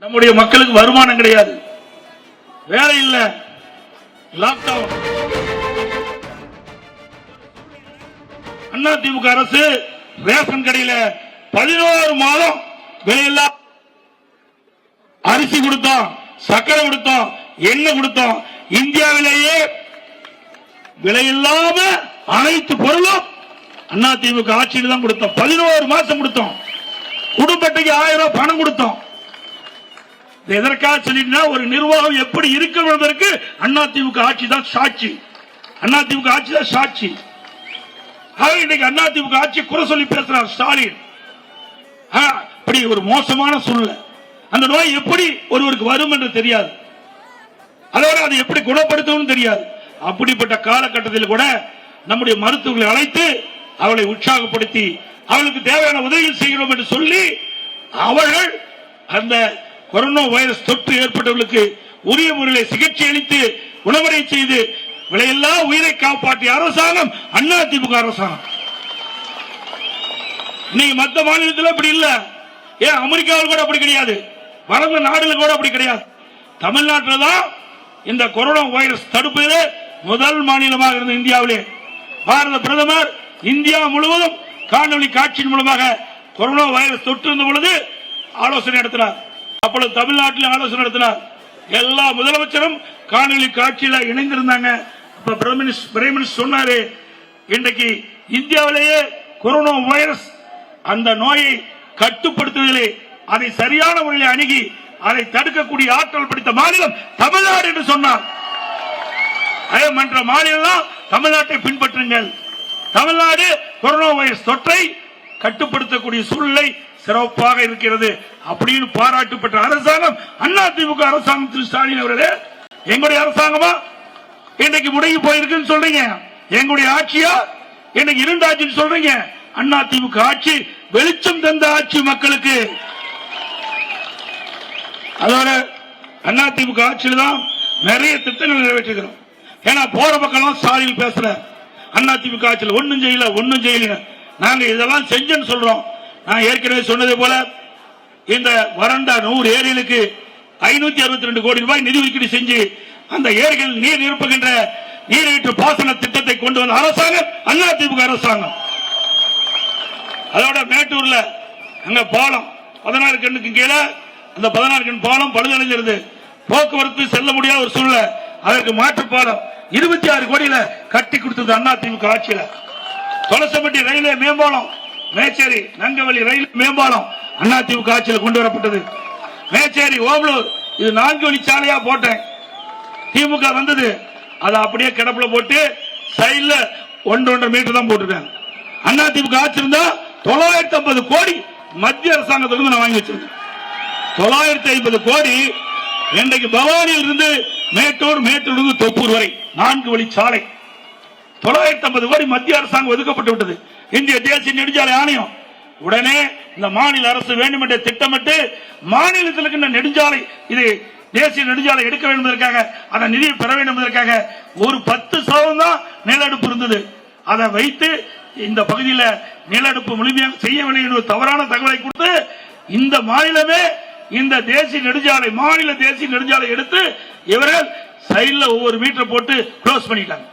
நம்முடைய மக்களுக்கு வருமானம் கிடையாது, வேலை இல்ல, லாக்டவுன். அதிமுக அரசு ரேஷன் கடையில 11 மாதம் விலையில்லா அரிசி கொடுத்தோம், சக்கரை கொடுத்தோம், எண்ணெய் கொடுத்தோம். இந்தியாவிலேயே விலையில்லாம அனைத்து பொருளும் அதிமுக ஆட்சியில் தான் கொடுத்தோம். 11 மாசம் கொடுத்தோம். குடும்பத்துக்கு 1000 ரூபாய் பணம் கொடுத்தோம். எதற்காக சொல்லினா ஒரு நிர்வாகம் எப்படி இருக்கிறதற்கு அதிமுக ஆட்சி தான் சாட்சி. அதிமுக ஆட்சி தான் சாட்சி. இன்னைக்கு அதிமுக ஆட்சி குறை சொல்லி பேசுறார் ஸ்டாலின். அப்படி ஒரு மோசமான சூழ்நிலை. அந்த நோய் எப்படி ஒருவருக்கு வரும் என்று தெரியாது, அதோட அதை எப்படி குணப்படுத்தவும் தெரியாது. அப்படிப்பட்ட காலகட்டத்தில் கூட நம்முடைய மருத்துவர்களை அழைத்து அவளை உற்சாகப்படுத்தி அவளுக்கு தேவையான உதவிகள் செய்கிறோம் என்று சொல்லி அவர்கள் அந்த கொரோனா வைரஸ் தொற்று ஏற்பட்டவர்களுக்கு உரிய முறையில் சிகிச்சை அளித்து குணமடை செய்து விலையில்லா உயிரை காப்பாற்றிய அரசாங்கம் அதிமுக அரசாங்கம். இன்னைக்கு மற்ற மாநிலத்தில் அப்படி இல்ல. ஏன் அமெரிக்காவில் கூட அப்படி கிடையாது, வளர்ந்த நாடுகள் கூட அப்படி கிடையாது. தமிழ்நாட்டில் தான் இந்த கொரோனா வைரஸ் தடுப்பதிலே முதல் மாநிலமாக இருந்த இந்தியாவிலே பாரத பிரதமர் இந்தியா முழுவதும் காணொலி காட்சியின் மூலமாக கொரோனா வைரஸ் தொற்று இருந்த பொழுது ஆலோசனை நடத்தினார். அப்பொழுது தமிழ்நாட்டில் ஆலோசனை நடத்தினார். எல்லா முதலமைச்சரும் காணொலி காட்சியில் இணைந்திருந்தாங்க. பிரைம் மினிஸ்டர் சொன்னாரு, இன்றைக்கு இந்தியாவிலேயே கொரோனா வைரஸ் அந்த நோயை கட்டுப்படுத்துவதிலே அதை சரியான முறையில் அணுகி அதை தடுக்கக்கூடிய ஆற்றல் படைத்த மாநிலம் தமிழ்நாடு என்று சொன்னார். மற்ற மாநிலம் தமிழ்நாட்டை பின்பற்றுங்கள். தமிழ்நாடு கொரோனா வைரஸ் தொற்றை கட்டுப்படுத்தக்கூடிய சூழ்நிலை சிறப்பாக இருக்கிறது அப்படின்னு பாராட்டு பெற்ற அரசாங்கம் அதிமுக அரசாங்கம். திரு ஸ்டாலின் அவர்களே, எங்களுடைய அரசாங்கமா இன்னைக்கு முடங்கி போயிருக்குன்னு சொல்றீங்க, எங்களுடைய ஆட்சியா இன்னைக்கு இருண்ட ஆட்சின்னு சொல்றீங்க. அதிமுக ஆட்சி வெளிச்சம் தந்த ஆட்சி மக்களுக்கு. அதோட அதிமுக ஆட்சியில் தான் நிறைய திட்டங்கள் நிறைவேற்றுகிறோம். ஏன்னா போற பக்கம் ஸ்டாலின் பேசுற அதிமுக ஆட்சியில் ஒன்னும் செய்யல ஒன்னும் செய்யல, நாங்க இதெல்லாம் செஞ்சோன்னு சொல்றோம். நான் ஏற்கனவே சொன்னதை போல இந்த வறண்ட 100 ஏரிகளுக்கு 562 கோடி ரூபாய் நிதி ஒதுக்கீடு செஞ்சு அந்த ஏரிகள் நீர் நிரப்புகின்ற நீரேற்று பாசன திட்டத்தை கொண்டு வந்த அரசாங்கம் அதிமுக அரசாங்கம். அதோட மேட்டூர்ல அங்க பாலம் 16 கண்ணுக்கு கீழே அந்த 16 கண் பாலம் பழுதடைஞ்சிருது, போக்குவரத்து செல்ல முடியாத ஒரு சூழ்நிலை. அதற்கு மாற்று பாலம் 26 கோடியில கட்டி கொடுத்தது அதிமுக ஆட்சியில். தொலசம்பட்டி ரயில்வே மேம்பாலம், மேச்சேரி நங்கவலி ரயில் மேம்பாலம் அதிமுக ஆட்சியில் கொண்டு வரப்பட்டது. மேச்சேரி ஓமலூர் இது 4 வழி சாலையா போட்டேன், திமுக வந்தது. அதை அப்படியே கிடப்புல போட்டு சைட்ல 1.5 மீட்டர் தான் போட்டுருக்காங்க. அதிமுக ஆட்சி இருந்தா 950 கோடி மத்திய அரசாங்கத்திலிருந்து நான் வாங்கி வச்சிருக்கேன். 950 கோடி இன்றைக்கு பவானியில் இருந்து மேட்டூர், மேட்டூர் இருந்து தொப்பூர் வரை 4 வழி சாலை 950 கோடி மத்திய அரசாங்கம் ஒதுக்கப்பட்டு விட்டது. இந்திய தேசிய நெடுஞ்சாலை ஆணையம் உடனே இந்த மாநில அரசு வேண்டும் என்ற திட்டமிட்டு மாநிலத்தில் இருக்கின்ற நெடுஞ்சாலை இது தேசிய நெடுஞ்சாலை எடுக்க வேண்டும் என்பதற்காக அந்த நிதியை பெற வேண்டும் என்பதற்காக ஒரு 10% தான் நிலநடுப்பு இருந்தது. அதை வைத்து இந்த பகுதியில் நிலநடுப்பு முழுமையாக செய்யவில்லை என்ற தவறான தகவலை கொடுத்து இந்த மாநிலமே இந்த தேசிய நெடுஞ்சாலை மாநில தேசிய நெடுஞ்சாலை எடுத்து இவர்கள் சைட்ல ஒவ்வொரு மீட்டர் போட்டு க்ளோஸ் பண்ணிட்டாங்க.